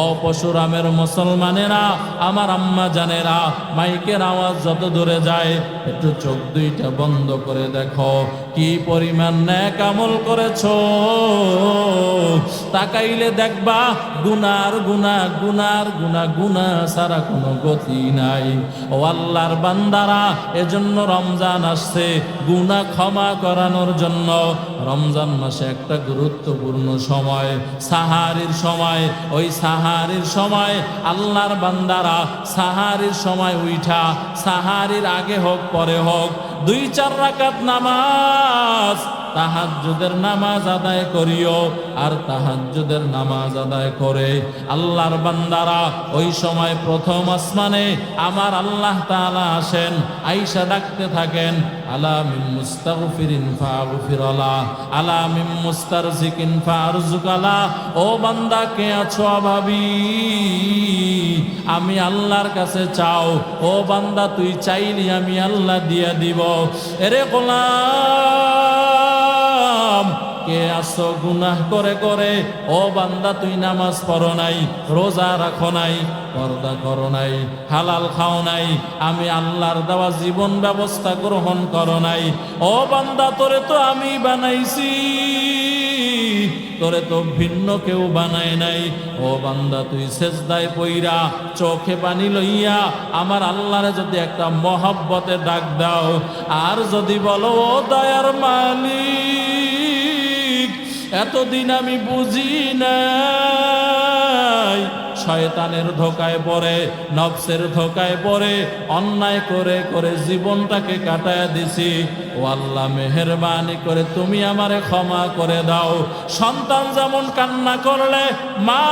ও পশুরামের মুসলমানেরা, আমার আম্মা জানেরা, মাইকের আওয়াজ যত দূরে যায় একটু চোখ দুইটা বন্ধ করে দেখো কি পরিমাণ নেক আমল করেছো। তাকাইলে দেখবা গুনার গুনাহ গুনার গুনাহ গুনাহ ছাড়া কোনো গতি নাই। ও আল্লাহর বান্দারা, এজন্য রমজান আসছে গুনাহ ক্ষমা করানোর জন্য। রমজান মাসে একটা গুরুত্বপূর্ণ সময়, সাহারির সময়। ওই সাহারির সময় আল্লাহর বান্দারা সাহারির সময় উঠা, সাহারির আগে হোক পরে হোক, 2-4 রাকাত নামাজ, তাহাজ্জুদের নামাজ আদায় করিও। আর তাহাজ্জুদের নামাজ আদায় করে আল্লাহর বান্দারা ওই সময় প্রথম আসমানে আমার আল্লাহ তাআলা আসেন, আইসা ডাকতে থাকেন, আলা মিন মুস্তাগফিরিন ফাগফিরালা, আলা মিন মুস্তারজিকিন ফারজুকালা। ও বান্দা, কে আছো অভাবী? আমি আল্লাহর কাছে চাও। ও বান্দা, তুই চাইলি আমি আল্লাহ দিয়া দিব। এরে গোলাম, কে আসো গুনাহ করে করে? ও বান্দা, তুই নামাজ পড়ো নাই, রোজা রাখো নাই, পর্দা করো নাই, হালাল খাও নাই, আমি আল্লাহর দেওয়া জীবন ব্যবস্থা গ্রহণ করো নাই। ও বান্দা, তোরে তো আমি বানাইছি, তোরে তো ভিন্ন কেউ বানায় নাই। ও বান্দা, তুই সেজদায় পইরা চোখে পানি লইয়া আমার আল্লাহরে যদি একটা মহব্বতে ডাক দাও, আর যদি বলো ও দয়ার মালিক, এতদিন আমি বুঝি নাই, শয়তানের ধোকায় পড়ে, নফসের ধোকায় পড়ে অন্যায় করে করে জীবনটাকে কাটায় দিছি। ও আল্লাহ, মেহেরবানি করে তুমি আমারে ক্ষমা করে দাও। সন্তান যেমন কান্না করলে মা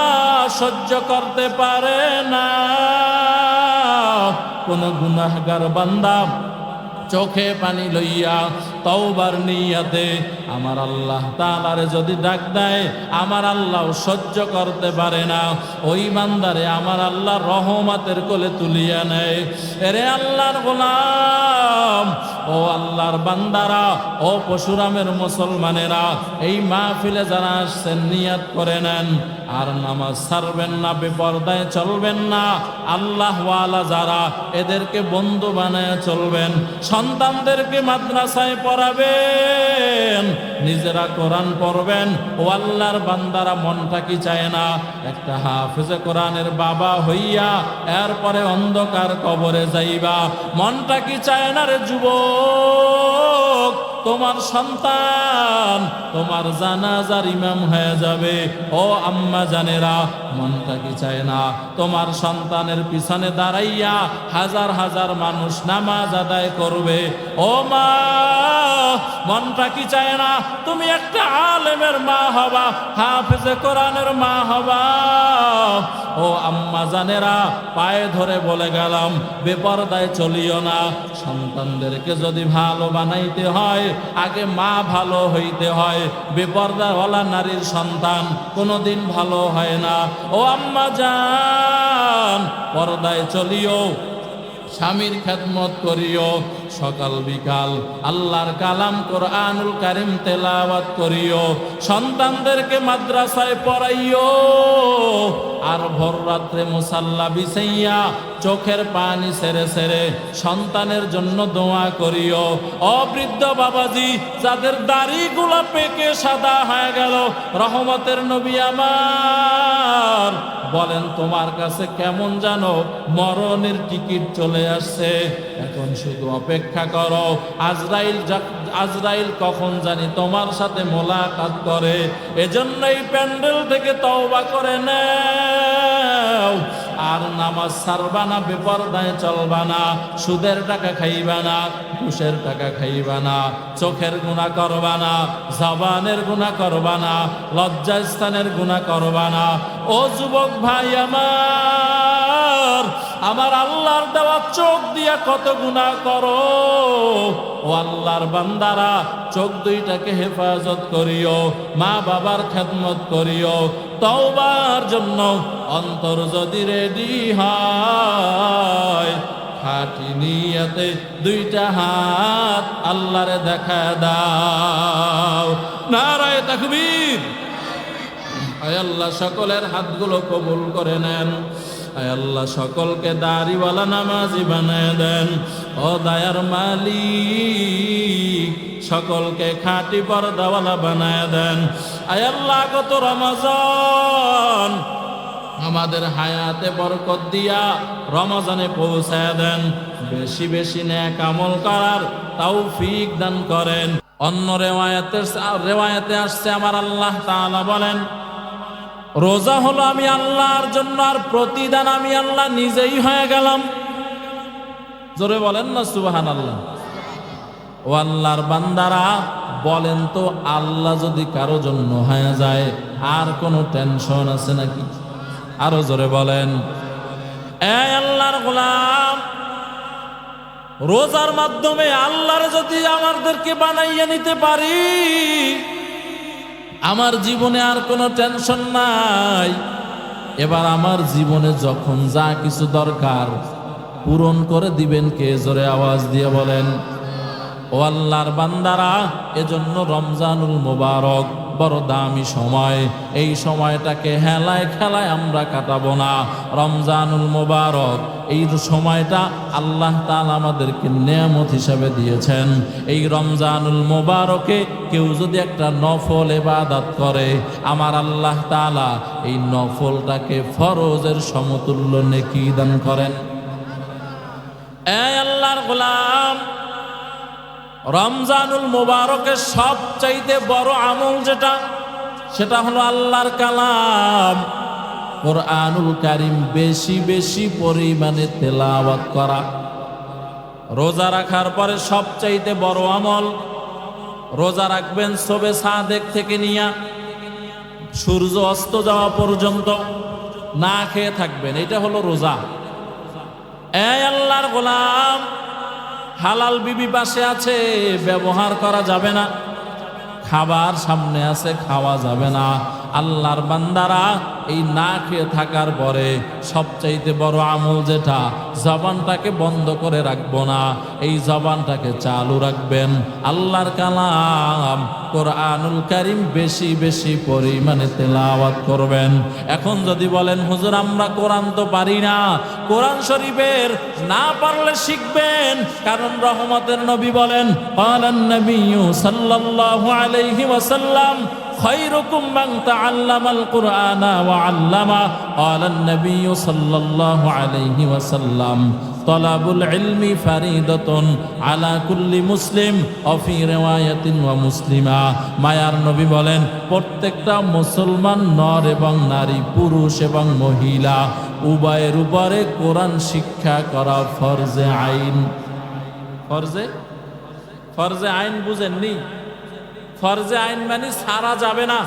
সহ্য করতে পারে না, কোন গুনাহগার বান্দা চোখে পানি লইয়া তওবার নিয়াতে আমার আল্লাহ তাআলারে যদি ডাক দেয়, আমার আল্লাহ সহ্য করতে পারে না, ওই বান্দারে আমার আল্লাহ রহমতের কোলে তুলিয়া নেয়। এরে আল্লাহর গোলাম, ও আল্লাহর বান্দারা, ও পশুরামের মুসলমানেরা, এই মাহফিলে যারা আসছেন নিয়াত করে নেন, আর নামাজ ছাড়বেন না, বেপরদায় চলবেন না। আল্লাহ ওয়ালা যারা, এদেরকে বন্ধু বানায় চলবেন, সন্তানদেরকে মাদ্রাসায় পড়াবেন, নিজেরা কোরআন পড়বেন। ও আল্লাহর বান্দারা, মনটা কি চায় না একটা হাফেজে কোরআনের বাবা হইয়া এরপরে অন্ধকার কবরে যাইবা? মনটা কি চায় না রে যুবক, তোমার সন্তান তোমার জানাজার ইমাম হয়ে যাবে? ও আম্মা জানেরা, মনটা কি চায় না তোমার সন্তানের পিছনে দাঁড়াইয়া হাজার হাজার মানুষ নামাজ আদায় করবে? ও মা, মনটা কি চায় না তুমি একটা আলেমের মা হবা, হাফেজে কোরআনের মা হবা? ও আম্মা জানেরা, পায়ে ধরে বলে গেলাম, বেপরদায় চলিও না। সন্তানদেরকে যদি ভালো বানাইতে হয়, আগে মা ভালো হইতে হয়। বেপরদাওয়ালা নারীর সন্তান কোনোদিন ভালো হয় না। ও আম্মা জান, পর্দায় চলিও, স্বামীর খেদমত করিও, সকাল বিকাল আল্লাহর কালাম কোরআনুল কারীম তেলাওয়াত করিও, সন্তানদেরকে মাদ্রাসায় পড়াইও, আর ভোর রাত্রে মুসাল্লা বিছাইয়া চোখের পানি ছেড়ে ছেড়ে সন্তানের জন্য দোয়া করিও। অবৃদ্ধ বাবাজি, যাদের দাড়িগুলো পেকে সাদা হয়ে গেল, রহমতের নবী আমার বলেন, তোমার কাছে কেমন জানো মরণের টিকিট চলে আসছে, এখন শুধু অপেক্ষা করো আজরাইল কখন জানি তোমার সাথে মোলাকাত করে। এজন্যই প্যান্ডেল থেকে তওবা করে নাও, আর নামাজ ছাড়বা না, বেপরদায় চলবা না, সুদের টাকা খাইবা না, ঘুষের টাকা খাইবা না, চোখের গুনাহ করবা না, জবানের গুনাহ করবা না, লজ্জাস্থানের গুনাহ করবা না। ও যুবক ভাই আমার আল্লাহর দেওয়া চোখ দিয়া কত গুনাহ করো। ও আল্লাহর বান্দারা, চোখ দুইটাকে হেফাজত করিও, মা বাবার খেদমত করিও, তওবার জন্য অন্তর যদি রেডি হয়, খাঁটি নিয়তে দুইটা হাত আল্লাহরে দেখা দাও। নারায়ে তাকবীর। আয় আল্লাহ সকলের হাতগুলো কবুল করে নেন। আয় আল্লাহ সকলকে দাড়িওয়ালা নামাজি বানায় দেন। ও দয়ার মালিক, সকলকে খাঁটি পর্দাওয়ালা বানায় দেন। আয় আল্লাহ গত রমজান আমাদের হায়াতে বরকত দিয়া রমজানে পৌঁছায় দেন। বেশি বেশি নেক আমল করার তৌফিক দান করেন। অন্য রেওয়ায়াতে আসছে আমার আল্লাহ তাআলা বলেন, রোজা হলো আমি আল্লাহর জন্য, আর প্রতিদান আমি আল্লাহ নিজেই হয়ে গেলাম। জোরে বলেন না সুবহানাল্লাহ। ও আল্লাহর বান্দারা, বলেন তো আল্লাহ যদি কারো জন্য হয়ে যায় আর কোনো টেনশন আছে নাকি? আরো জোরে বলেন। এই আল্লাহর গোলাম, রোজার মাধ্যমে আল্লাহর যদি আমাদেরকে বানাইয়া নিতে পারি, আমার জীবনে আর কোনো টেনশন নাই। এবার আমার জীবনে যখন যা কিছু দরকার পূরণ করে দিবেন কে? জোরে আওয়াজ দিয়ে বলেন। ও আল্লাহর বান্দারা, এজন্য রমজানুল মুবারক বড় দামি সময়। এই সময়টাকে হেলায় খেলায় আমরা কাটাবো না। রমজানুল মুবারক এই সময়টা আল্লাহ তাআলা আমাদেরকে নেয়ামত হিসাবে দিয়েছেন। এই রমজানুল মুবারকে কেউ যদি একটা নফল ইবাদত করে, আমার আল্লাহ তাআলা এই নফলটাকে ফরজের সমতুল্য নেকি দান করেন। এই আল্লাহর গোলাম, রমজানুল মুবারকের সবচাইতে বড় আমল যেটা, সেটা হলো আল্লাহর কালাম কোরআনুল কারীম বেশি বেশি পরিমাণে তেলাওয়াত করা। রোজা রাখার পরে সবচাইতে বড় আমল, রোজা রাখবেন শবে সাদেক থেকে নিয়ে সূর্য অস্ত যাওয়া পর্যন্ত না খেয়ে থাকবেন। এটা হলো রোজা। এই আল্লাহর গোলাম, হালাল বিবি পাশে আছে, ব্যবহার করা যাবে না। খাবার সামনে আছে, খাওয়া যাবে না। আল্লাহর বান্দারা, এই না খেয়ে থাকার পরে সবচাইতে বড় আমল যেটা, জবানটাকে বন্ধ করে রাখবো না, এই জবানটাকে চালু রাখবেন। আল্লাহর কালাম কোরআনুল কারীম বেশি বেশি পরিমাণে তেলাওয়াত করবেন। এখন যদি বলেন, হুজুর আমরা কোরআন তো পারি না, কোরআন শরীফের না পারলে শিখবেন। কারণ রহমতের নবী বলেন, ক্বালান নবিয়্যু সাল্লাল্লাহু আলাইহি ওয়াসাল্লাম খায়রুকুম মান তাআল্লামাল কুরআনা ওয়া আল্লামা। ক্বালান নবিয়্যু সাল্লাল্লাহু আলাইহি ওয়াসাল্লাম তলাবুল ইলমি ফারিদাতুন আলা কুল্লি মুসলিম ওয়া ফি রিওয়ায়াতিন ওয়া মুসলিমা। মায়ার নবী বলেন, প্রত্যেকটা মুসলমান নর এবং নারী, পুরুষ এবং মহিলা উভয়ের উপরে কোরআন শিক্ষা করা ফরজে আইন। ফরজে আইন বুঝেননি? ফরজে আইন মানে ছাড়া যাবে না।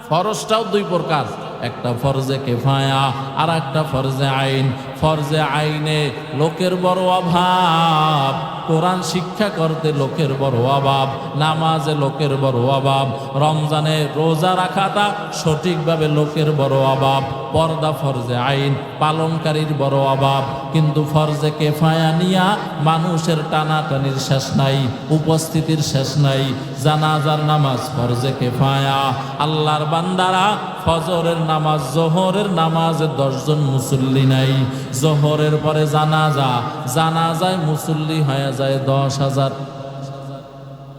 ফরজটাও দুই প্রকার, একটা ফরজে কিফায়া আর একটা ফরজে আইন। ফরজে আইনে লোকের বড় অভাব, কোরআন শিক্ষা করতে লোকের বড় অভাব, নামাজে লোকের বড় অভাব, রমজানে রোজা রাখাটা সঠিকভাবে লোকের বড় অভাব, পর্দা ফরজে আইন পালনকারীর বড় অভাব। কিন্তু ফরজে কিফায়া নিয়া মানুষের টানাটানির শেষ নাই, উপস্থিতির শেষ নাই। জানাজার নামাজ ফরজে কিফায়া। আল্লাহর বান্দারা, ফজরের নামাজ, জোহরের নামাজে 10 জন মুসল্লি নাই। জোহরের পরে জানাজা, জানাজায় মুসল্লি হয়ে যায় 10,000।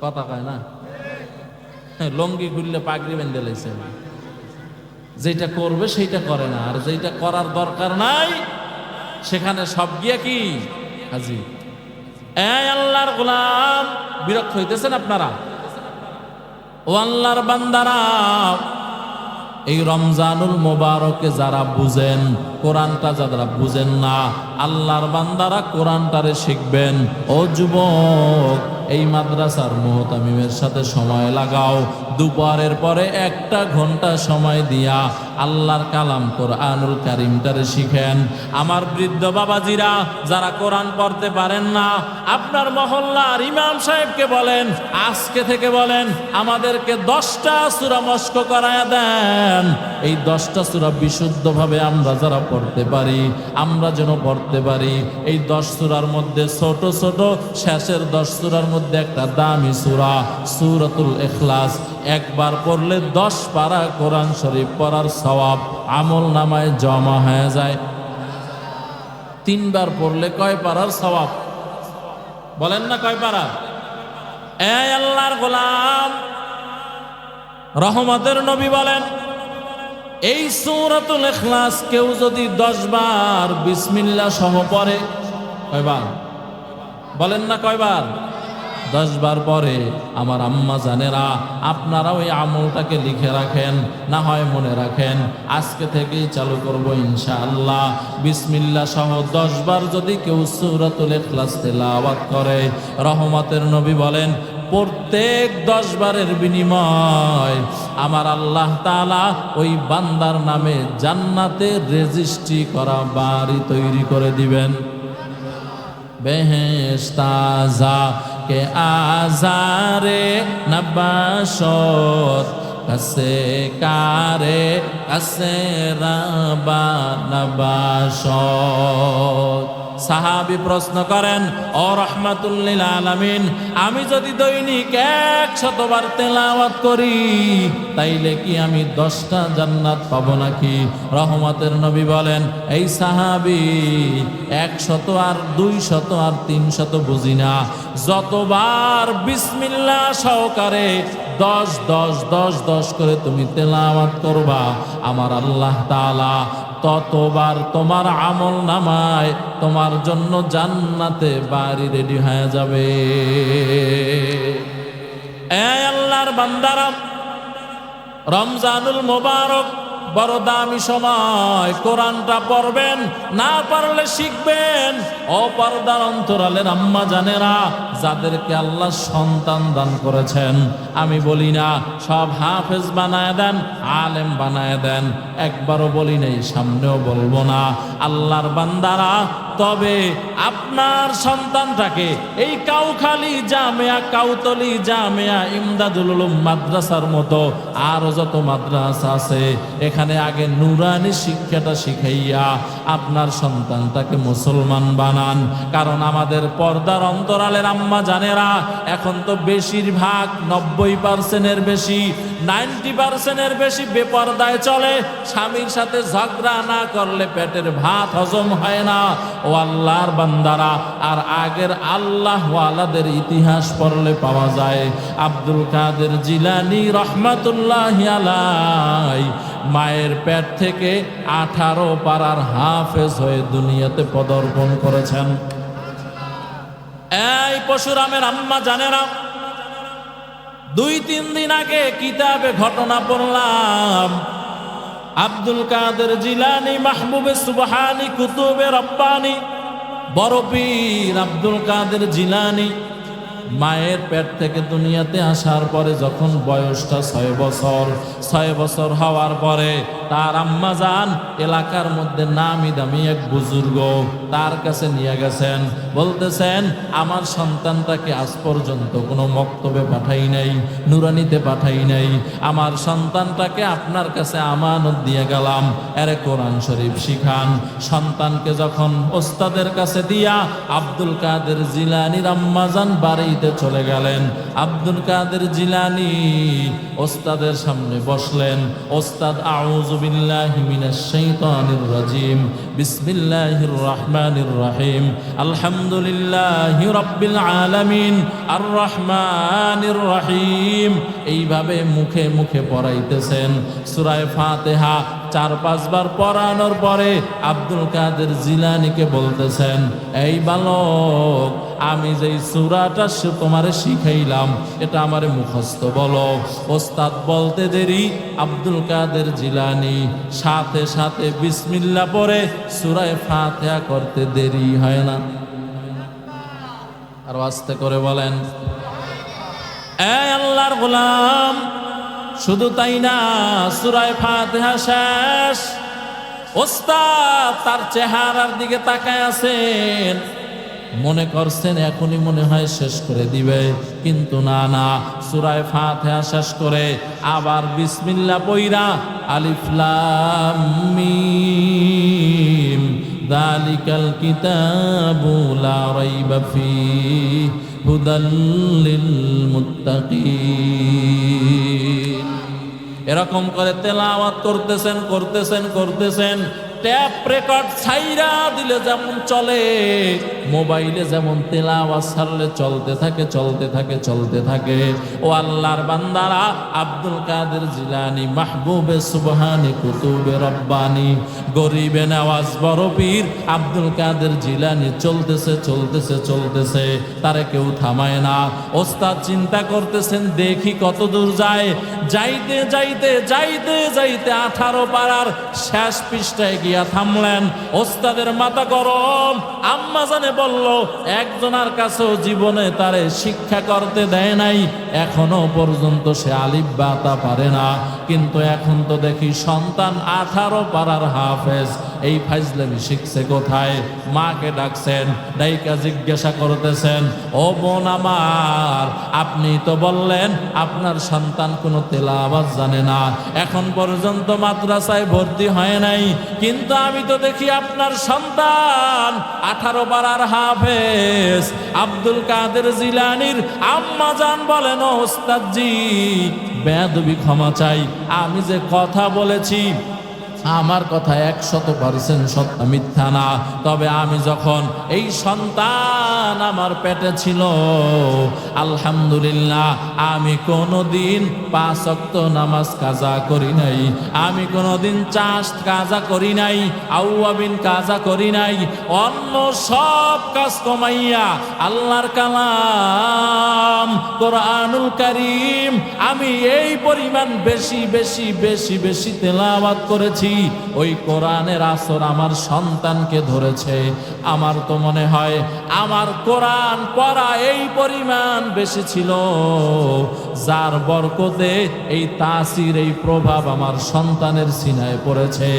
কথা কয় না? লঙ্গি খুললে পাগড়ি বেঁধে লাইছে। যেটা করবে সেইটা করে না, আর যেটা করার দরকার নাই সেখানে সব গিয়া কি হাজির। এই আল্লাহর গোলাম, বিরক্ত হইতেছেন আপনারা? ও আল্লাহর বান্দারা, এই রমজানুল মুবারকে যারা বুঝেন, কোরআনটা যারা বুঝেন না, আল্লাহর বান্দারা কোরআনটারে শিখবেন। ও যুবক, এই মাদ্রাসার মুহতামিমের সাথে সময় লাগাও। দুপুরের পরে 1 ঘন্টা সময় দিয়া আল্লাহর কালাম কোরআনুল কারীমটারে শিখেন। আমার বৃদ্ধ বাবাজিরা যারা কোরআন পড়তে পারেন না, আপনার মহল্লার ইমাম সাহেবকে বলেন, আজকে থেকে বলেন আমাদেরকে 10টা সূরা মস্ক করায়া দেন। এই 10টা সূরা বিশুদ্ধভাবে আমরা যারা পড়তে পারি, আমরা যেন পড়তে পারি। এই 10 সূরার মধ্যে ছোট ছোট শেষের 10 সূরার মধ্যে একটা দামি সূরা সূরাতুল ইখলাস, একবার পড়লে 10 পারা কোরআন শরীফ পড়ার সওয়াব আমল নামায় জমা হয়ে যায়। 3 বার পড়লে কয় পারার সওয়াব? বলেন না কয় পারা? এই আল্লাহর গোলাম, রহমতের নবী বলেন, এই সূরাতুল ইখলাস কেউ যদি 10 বার বিসমিল্লাহ সহ পড়ে, কয়বার? বলেন না কয়বার? 10 বার পরে আমার আম্মা জানেরা, আপনারা ওই আমলটাকে লিখে রাখেন, না হয় মনে রাখেন, আজকে থেকেই চালু করব ইনশাআল্লাহ। বিসমিল্লাহ সহ 10 বার যদি কেউ সূরাতুল ইখলাস তেলাওয়াত করে, রহমতের নবী বলেন, প্রত্যেক 10 বারের বিনিময় আমার আল্লাহ তাআলা ওই বান্দার নামে জান্নাতে রেজিস্ট্রি করা বাড়ি তৈরি করে দিবেন। বেহেশতাজা কে আজারে নবাশত কাসে কারে কাসে রাবা নবাশত। সাহাবী প্রশ্ন করেন, ও রাহমাতুল লিল আলামিন, আমি যদি দৈনিক 100 বার তেলাওয়াত করি তাইলে কি আমি 10টা জান্নাত পাবো নাকি? রহমতের নবী বলেন, এই সাহাবী 100 আর 200 আর 300 বুঝি না, যতবার বিসমিল্লাহ সহকারে 10 10 10 10 করে তুমি তেলাওয়াত করবা, আমার আল্লাহ তাআলা ততবার তোমার আমল নামায় তোমার জন্য জান্নাতে বাড়ি রেডি হয়ে যাবে। এই আল্লাহর বান্দারা, রমজানুল মোবারক বড় দামি সময়, কোরআনটা পড়বেন, না পারলে শিখবেন। অপর্দার অন্তরালের আম্মা জানেরা, যাদেরকে আল্লাহ সন্তান দান করেছেন, আমি বলি না সব হাফেজ বানায় দেন, আলেম বানায় দেন, একবারও বলি নাই, সামনেও বলবো না। আল্লাহর বান্দারা, তবে আপনার সন্তানটাকে এই কাউখালী জামিয়া, কাউতলি জামিয়া, ইমদাদুল উলুম মাদ্রাসার মতো আরো যত মাদ্রাসা আছে, এখানে আগে নুরানি শিক্ষাটা শিখাইয়া আপনার সন্তানটাকে মুসলমান বানান। কারণ আমাদের পর্দার অন্তরালের আম্মা জানেরা, এখন তো বেশিরভাগ 90%-এর বেশি, 90%-এর বেশি বেপর্দায় চলে। স্বামীর সাথে ঝগড়া না করলে পেটের ভাত হজম হয় না। ও আল্লাহর বান্দারা, আর আগের আল্লাহ ওয়ালাদের ইতিহাস পড়লে পাওয়া যায়, আব্দুল কাদের জিলানী রহমাতুল্লাহি আলাইহি মায়ের পেট থেকে 18 পারার হাফেজ হয়ে দুনিয়াতে পদার্পণ করেছেন। এই পশুরামের আম্মা জানেরা, 2-3 দিন আগে কিতাবে ঘটনা পড়লাম, আব্দুল কাদের জিলানী মাহবুবে সুবহানি কুতুবে রব্বানি বড় পীর আব্দুল কাদের জিলানী মায়ের পেট থেকে দুনিয়াতে আসার পরে যখন বয়সটা 6 বছর হওয়ার পরে তার আম্মা জান এলাকার মধ্যে নামি দামি এক বুজুর্গ তার কাছে নিয়ে গেছেন, বলতেছেন, আমার সন্তানটাকে আজ পর্যন্ত কোনো মক্তবে পাঠাই নাই, নুরানিতে পাঠাই নাই, আমার সন্তানটাকে আপনার কাছে আমানত দিয়ে গেলাম, এরে কোরআন শরীফ শিখান। সন্তানকে যখন ওস্তাদের কাছে দিয়া আব্দুল কাদের জিলানীর আম্মা জান বাড়িতে চলে গেলেন। আব্দুল কাদের জিলানী ওস্তাদের সামনে বসলেন। ওস্তাদ আউযু বিল্লাহি মিনাশ শাইতানির রাজিম, বিসমিল্লাহির রহমানির রহিম, আলহামদুলিল্লাহি রাব্বিল আলামিন, আর রহমানির রহিম, এইভাবে মুখে মুখে পড়াইতেছেন। সূরা ফাতিহা 4-5 বার পড়ানোর পরে আব্দুল কাদের জিলানীকে বলতেছেন, এই বালক, আমি যেই সূরাটা তোমারে শিখাইলাম এটা আমারে মুখস্থ বলো। ওস্তাদ বলতে দেরি আব্দুল কাদের জিলানী সাথে সাথে বিসমিল্লাহ পড়ে সূরা ফাতিহা করতে দেরি হয় না। আর আস্তে করে বলেন, এই আল্লাহর গোলাম, শুধু তাই না, সূরা ফাতিহা শেষ, ওস্তাদ তার চেহারার দিকে তাকায় আছেন, মনে করছেন এখনই মনে হয় শেষ করে দিবে, কিন্তু না না, সূরা ফাতিহা শেষ করে আবার বিসমিল্লাহ পইরা আলিফ লাম মিম যালিকাল কিতাবু লা রাইবা ফীহি হুদাল লিল মুত্তাকিন। এরকম করে তেলাওয়াত করতেছেন করতেছেন করতেছেন। ট্যাপ রেকর্ড ছাইরা দিলে যেমন চলে, মোবাইলে যেমন তেলাওয়াত ছাড়লে চলতে থাকে চলতে থাকে চলতে থাকে। ও আল্লাহর বান্দারা, আব্দুল কাদের জিলানী মাহবুবে সুবহানি কুতুবে রব্বানি গরিবে নওয়াজ বড় পীর আব্দুল কাদের জিলানী চলতেছে চলতেছে চলতেছে, তারে কেউ থামায় না। ওস্তাদ চিন্তা করতেছেন দেখি কত দূর যায়। যাইতে যাইতে যাইতে যাইতে 18 পারার শেষ পৃষ্ঠায় গিয়া থামলেন। ওস্তাদের মাথা গরম। আম্মা জানে বলল একজনের কাছেও জীবনে তারে শিক্ষা করতে দেয় নাই, এখনো পর্যন্ত সে আলিফ বা তা পারে না, কিন্তু এখন তো দেখি সন্তান 18 পারার হাফেজ। এই ফাইজলামি শিখছে কোথায়? মাকে ডাকছেন, ডাইকা জিজ্ঞাসা করতেছেন, ও বোন আমার, আপনি তো বললেন আপনার সন্তান কোনো তেলাওয়াত জানে না, এখন পর্যন্ত মাদ্রাসায় ভর্তি হয় নাই, কিন্তু আমি তো দেখি আপনার সন্তান 18 পারার হাফেজ। আব্দুল কাদের জিলানীর আম্মা জান বলেন, ও ওস্তাদজি বেয়াদবি ক্ষমা চাই, আমি যে কথা বলেছি আমার কথা 100% সত্য, মিথ্যা না। তবে আমি যখন এই সন্তান আমার পেটে ছিল, আলহামদুলিল্লাহ আমি কোনোদিন 5 ওয়াক্ত নামাজ কাজা করি নাই, আমি কোনোদিন চাষ্ট কাজা করি নাই, আউয়াবিন কাজা করি নাই, অন্য সব কাজ কমাইয়া আল্লাহর কালাম কোরআনুল কারীম আমি এই পরিমাণ বেশি বেশি বেশি বেশি তেলাওয়াত করেছি। ওই কোরআনের আসর আমার সন্তানকে ধরেছে। আমার তো মনে হয় আমার কোরআন পড়া এই পরিমাণ বেশি ছিল, যার বরকতে এই তাসির এই প্রভাব আমার সন্তানের সিনায় পড়েছে।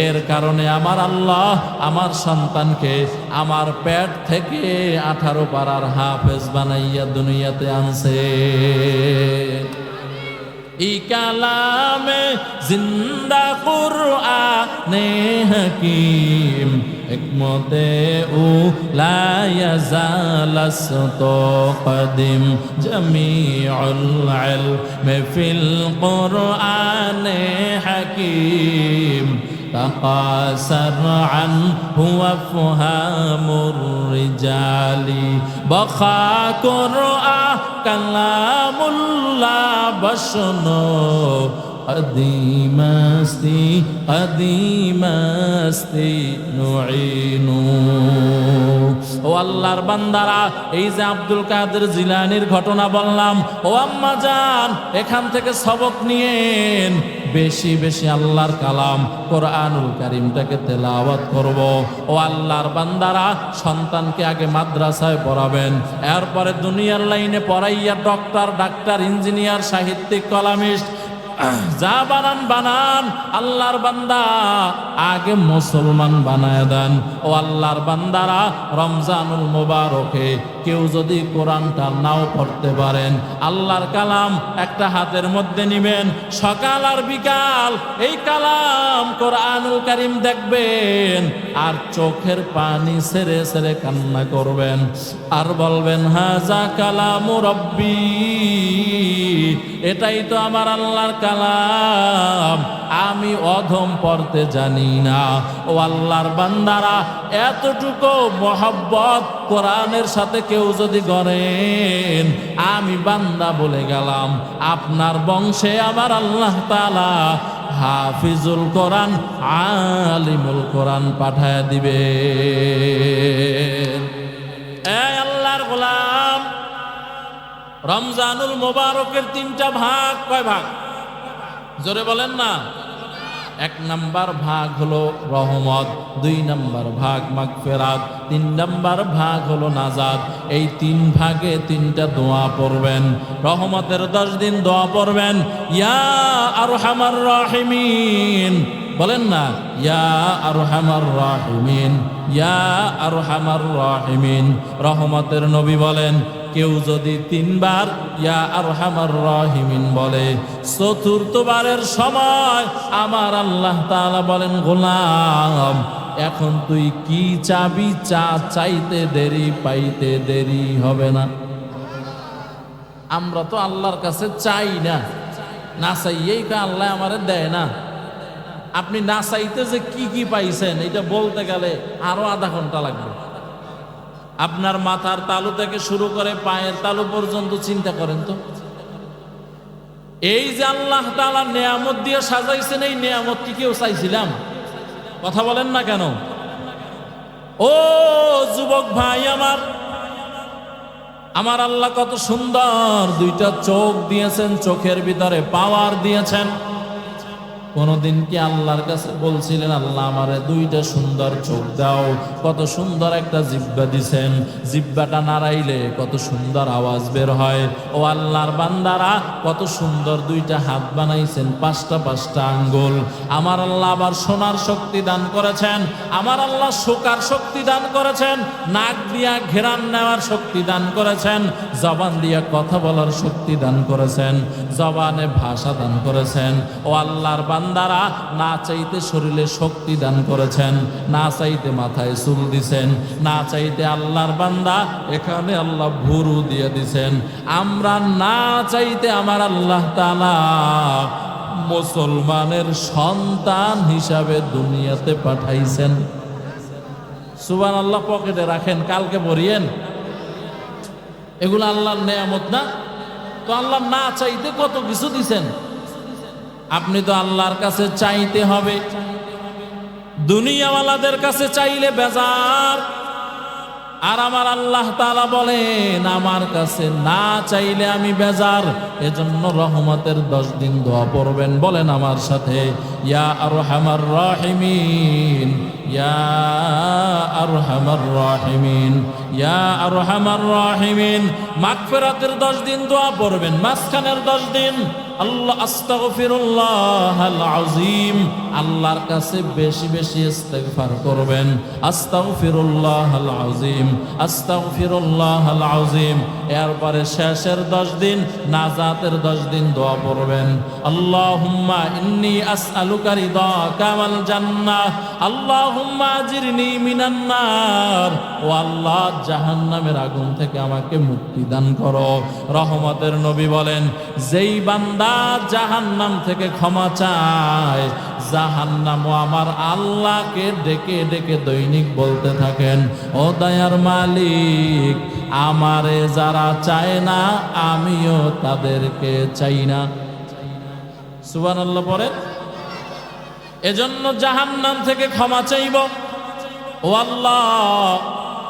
এর কারণে আমার আল্লাহ আমার সন্তানকে আমার পেট থেকে 18 পারার হাফেজ বানাইয়া দুনিয়াতে আনছে। ই কালামে জিন্দা কুরআনে হাকিম হিকমতে উ লা ইয়াজালাসতো কদিম জামিউল ইলমি ফিল কুরআনে হাকিম تقاصر عنه وفهام الرجال بقى قرآن كلام الله بشنو قديمستي قديمستي نعينو। ও আল্লাহর বান্দারা, এই যে আব্দুল কাদের জিলানীর ঘটনা বললাম, ও আম্মা জান এখান থেকে সবক নিয়েন, বেশি বেশি আল্লাহর কালাম কোরআনুল কারীমটাকে তেলাওয়াত করব। ও আল্লাহর বান্দারা, সন্তানকে আগে মাদ্রাসায় পড়াবেন, এরপরে দুনিয়ার লাইনে পড়াইয়া ডক্টর, ডাক্তার, ইঞ্জিনিয়ার, সাহিত্যিক, কলামিস্ট যা বানান বানান, আল্লাহর বান্দা আগে মুসলমান বানায় দেন। ও আল্লাহর বান্দারা, রমজানুল মুবারকে কেউ যদি কোরআনটা নাও পড়তে পারেন, আল্লাহর কালাম একটা হাতের মধ্যে নিবেন, সকাল আর বিকাল এই কালাম কোরআনুল কারীম দেখবেন, আর চোখের পানি ছেড়ে ছেড়ে কান্না করবেন, আর বলবেন হাজা কালামু রব্বি, এটাই তো আমার আল্লাহর কালাম, আমি অধম পড়তে জানি না। ও আল্লাহর বান্দারা, এতটুকু মহব্বত কোরআনের সাথে কেউ যদি করেন, আমি বান্দা বলে গেলাম, আপনার বংশে আমার আল্লাহ তাআলা হাফিজুল কোরআন, আলিমুল কোরআন পাঠায় দিবে। এই আল্লাহর গোলাম, রমজানুল মুবারকের 3টা ভাগ। কয় ভাগ? জোরে বলেন না। 1 নাম্বার ভাগ হলো রহমত, 2 নাম্বার ভাগ মাগফিরাত, 3 নাম্বার ভাগ হলো নাজাত। এই 3 ভাগে 3টা দোয়া পড়বেন। রহমতের 10 দিন দোয়া পড়বেন, ইয়া আরহামার রাহিমিন, বলেন না, ইয়া আরহামার রাহিমিন, ইয়া আরহামার রাহিমিন। রহমতের নবী বলেন, কেউ যদি 3 বার ইয়া আরহামার রাহিমিন বলে, 4র্থবারের সময় আমার আল্লাহ তাআলা বলেন, গোলাম এখন তুই কি চাবি, চাইতে দেরি পাইতে দেরি হবে না। আমরা তো আল্লাহর কাছে চাই না, না চাইয়েই কা আল্লাহ আমারে দেয় না। আপনি না চাইতে যে কি কি পাইছেন এটা বলতে গেলে আরো আধা ঘন্টা লাগবে। আপনার মাথার তালু থেকে শুরু করে পায়ের তালু পর্যন্ত চিন্তা করেন তো। এই যে আল্লাহ তাআলা নেয়ামত দিয়ে সাজাইছেন, এই নেয়ামত কি কেউ চাইছিলাম? কথা বলেন না কেন? ও যুবক ভাই আমার, আমার আল্লাহ কত সুন্দর দুইটা চোখ দিয়েছেন, চোখের ভিতরে পাওয়ার দিয়েছেন। কোনদিন কি আল্লাহর কাছে বলছিলেন আল্লাহ আমারে দুইটা সুন্দর চোখ দাও? কত সুন্দর একটা জিহ্বা দিছেন, জিহ্বাটা নাড়াইলে কত সুন্দর আওয়াজ বের হয়। ও আল্লাহর বান্দারা, কত সুন্দর দুইটা হাত বানাইছেন, পাঁচটা পাঁচটা আঙ্গুল। আমার আল্লাহ আবার শোনার শক্তি দান করেছেন, আমার আল্লাহ শোকার শক্তি দান করেছেন, নাক দিয়া ঘেরান নেওয়ার শক্তি দান করেছেন, জবান দিয়া কথা বলার শক্তি দান করেছেন, জবানে ভাষা দান করেছেন। ও আল্লাহর বান্দারা, না চাইতে শরীরে শক্তি দান করেছেন, না চাইতে মাথায় চুল দিছেন, না চাইতে আল্লাহর বান্দা এখানে আল্লাহ ভুরু দিয়ে দিছেন। আমরা না চাইতে আমার আল্লাহ তাআলা মুসলমানের সন্তান হিসাবে দুনিয়াতে পাঠাইছেন। সুবহানাল্লাহ। পকেটে রাখেন, কালকে পড়িয়েন। এগুলো আল্লাহর নেয়ামত না? তো আল্লাহ না চাইতে কত কিছু দিছেন। আপনি তো আল্লাহর কাছে চাইতে হবে। দুনিয়াওয়ালাদের কাছে চাইলে বেজার। আর আমার আল্লাহ তাআলা বলেন আমার কাছে না চাইলে আমি বেজার। এজন্য রহমতের 10 দিন দোয়া পড়বেন। বলেন আমার সাথে, ইয়া আরহামার রাহিমিন, ইয়া আরহামার রাহিমিন, ইয়া আরহামার রাহিমিন। মাগফিরাতের 10 দিন দোয়া পড়বেন। মাঝখানের 10 দিন আল্লাহ আস্তাগফিরুল্লাহাল আযীম, আল্লাহর কাছে বেশি বেশি ইস্তেগফার করবেন। আস্তাগফিরুল্লাহাল আযীম, আস্তাগফিরুল্লাহাল আযীম। এরপরে শেষের 10 দিন, নাজাতের 10 দিন দোয়া পড়বেন। আল্লাহুম্মা ইন্নী আসআলুকা রিদাকা ওয়াল জান্নাহ, আল্লাহুম্মা আজিরনি মিনান নার। ও আল্লাহ, জাহান্নামের আগুন থেকে আমাকে মুক্তি দান করো। রহমতের নবী বলেন, যেই বান্দা জাহান্নাম থেকে ক্ষমা চায়, জাহান্নামও আমার আল্লাহকে ডেকে ডেকে দৈনিক বলতে থাকেন, ও দয়ার মালিক, আমারে যারা চায় না আমিও তাদেরকে চাই না। সুবহানাল্লাহ পড়ে। এজন্য জাহান্নাম থেকে ক্ষমা চাইব। ও আল্লাহ,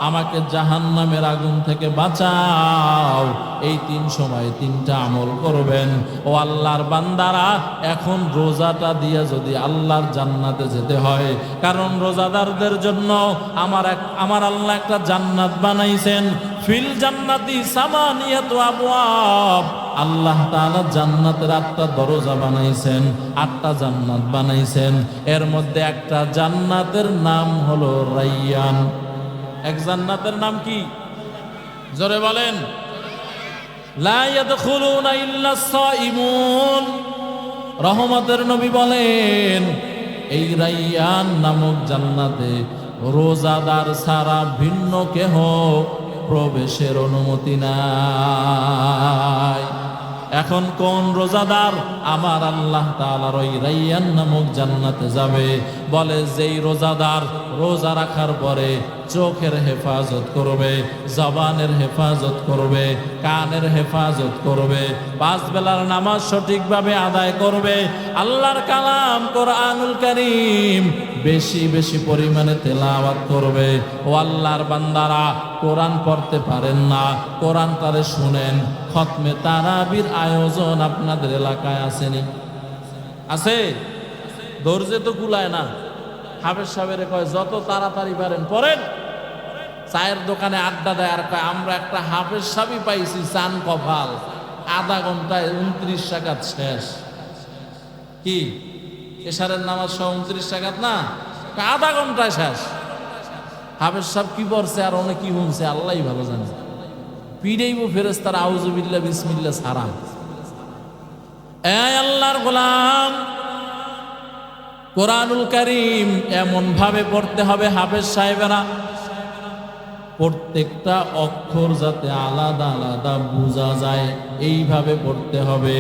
আমাকে জাহান্নামের আগুন থেকে বাঁচাও। এই 3 সময় 3টা আমল করবেন। ও আল্লাহর বান্দারা, এখন রোজাটা দিয়ে যদি আল্লাহর জান্নাতে যেতে হয়, কারণ রোজাদারদের জন্য আমার আল্লাহ একটা জান্নাত বানাইছেন। ফিল জান্নাতি সামানিয়াতু আবওয়াব, আল্লাহ তাআলা জান্নাতের 8টা দরজা বানাইছেন, 8টা জান্নাত বানাইছেন। এর মধ্যে একটা জান্নাতের নাম হলো রাইয়ান। এক জান্নাতের নাম কি? জোরে বলেন। লা ইয়াদখুলুনা ইল্লা সাইমুন। রহমতের নবী বলেন, এই রাইয়ান নামক জান্নাতে রোজাদার ছাড়া ভিন্ন কেহ প্রবেশের অনুমতি নাই। এখন কোন রোজাদার আমার আল্লাহ তাআলার ওই রাইয়ান নামক জান্নাতে যাবে? বলে, যেই রোজাদার রোজা রাখার পরে চোখের হেফাজত করবে, জবানের হেফাজত করবে, কানের হেফাজত করবে, 5 বেলার নামাজ সঠিকভাবে আদায় করবে, আল্লাহর কালাম কোরআনুল কারীম বেশি বেশি পরিমাণে তেলাওয়াত করবে। ও আল্লাহর বান্দারা, কোরআন পড়তে পারেন না, কোরআন তারে শুনেন। খতমে তারাবির আয়োজন আপনাদের এলাকায় আসেনি? আছে? দর্জে তো কুলায় না। হাফেজ সাহেবের কয় যত তাড়াতাড়ি পারেন পড়েন। চায়ের দোকানে আড্ডা দেয় আর কয় আমরা একটা হাফেজ সাহেবই পাইছি, চান কপাল, আধা ঘন্টায় 29 রাকাত শেষ। কি এশারের নামাজ সহ 29 রাকাত না, আধা ঘন্টায় শেষ। হাফেজ সাহেব কি পড়ছে আর অনেক কি শুনছে আল্লাহই ভালো জানে। পিড়েইব ফেরেশতারা আউযুবিল্লাহ বিসমিল্লাহ সারা। এই আল্লাহর গোলাম, কোরআনুল কারীম এমন ভাবে পড়তে হবে হাফেজ সাহেবেরা, প্রত্যেকটা অক্ষর যাতে আলাদা আলাদা বোঝা যায় এইভাবে পড়তে হবে।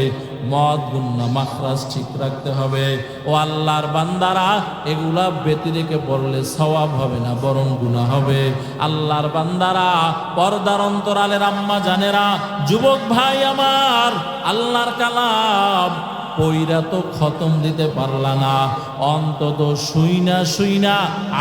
মদ গুন্না মাখরাজ ঠিক রাখতে হবে। ও আল্লাহর বান্দারা, এগুলা ব্যতিরেকে পড়লে সওয়াব হবে না, বরং গুনাহ হবে। আল্লাহর বান্দারা, পর্দার অন্তরালের আম্মা জানেরা, যুবক ভাই আমার, আল্লাহর কালাম পইরা তো খতম দিতে পারলা না, অন্তত শুইনা শুইনা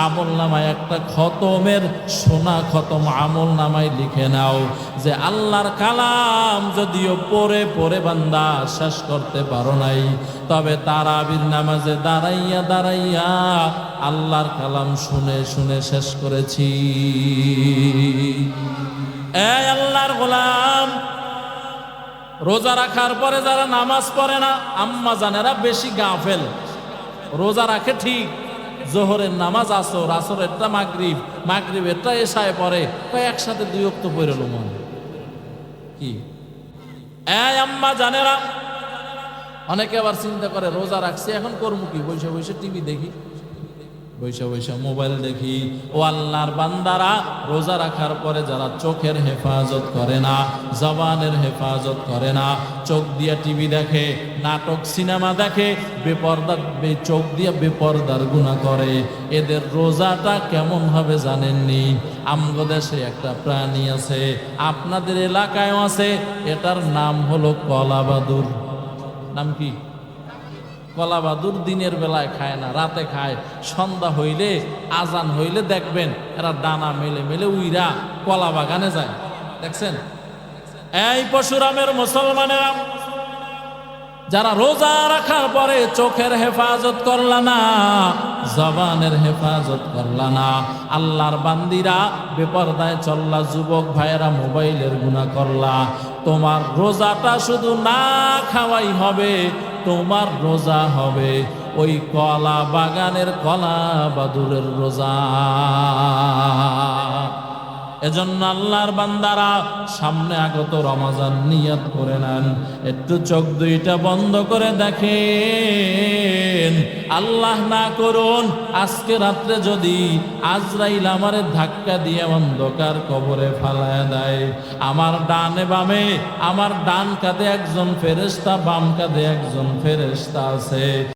আমল নামায় একটা খতমের সোনা খতম আমল নামায় লিখে নাও যে আল্লাহর কালাম যদিও পড়ে পড়ে বান্দা শেষ করতে পারো নাই, তবে তারাবির নামাজে দাঁড়াইয়া দাঁড়াইয়া আল্লাহর কালাম শুনে শুনে শেষ করেছি। এই আল্লাহর গোলাম, রোজা রাখার পরে যারা নামাজ পড়ে না, আম্মা জানেরা বেশি গাফেল। রোজা রাখে ঠিক, জোহরের নামাজ আসর, আসরেরটা মাগরিব, মাগরিবেরটা এশায় পড়ে, একসাথে 2 ওয়াক্ত পড়ে মন কি। এই আম্মা জানেরা, অনেকে আবার চিন্তা করে রোজা রাখছি এখন করবো কি, বসে বসে টিভি দেখি, বৈশা বৈশা মোবাইল দেখি। ও আল্লাহর বান্দারা, রোজা রাখার পরে যারা চোখের হেফাজত করে না, জবানের হেফাজত করে না, চোখ দিয়ে টিভি দেখে, নাটক সিনেমা দেখে, বেপর্দা চোখ দিয়ে বেপর্দার গুনাহ করে, এদের রোজাটা কেমন হবে জানেননি? আমগো দেশে একটা প্রাণী আছে, আপনাদের এলাকায়ও আছে, এটার নাম হলো কলাবাদুর। নাম কি? কলাবাদুর। দিনের বেলায় খায় না, রাতে খায়। সন্ধ্যা হইলে, আজান হইলে দেখবেন এরা ডানা মেলে মেলে উইরা কলা বাগানে যায়, দেখছেন? এই পশুরামের মুসলমানেরা, যারা রোজা রাখার পরে চোখের হেফাজত করলা না, জবানের হেফাজত করলা না, আল্লাহর বান্দিরা বেপরদায় চললা, যুবক ভাইয়েরা মোবাইলের গুনাহ করলা, তোমার রোজাটা শুধু না খাওয়াই হবে, তোমার রোজা হবে ওই কলা বাগানের কলা বাদুরের রোজা। এজন্য আল্লাহর বান্দারা, সামনে আগত রমজান নিয়ত করে নেন, একটু চোখ দুইটা বন্ধ করে দেখেন, আল্লাহ না করুন আজকে রাত্রে যদি আজরাইল আমারে ধাক্কা দিয়ে অন্ধকার কবরে ফালায় দেয়, আমার ডানে বামে, আমার ডান কাঁধে একজন ফেরেশতা, বাম কাঁধে একজন ফেরেশতা আছে।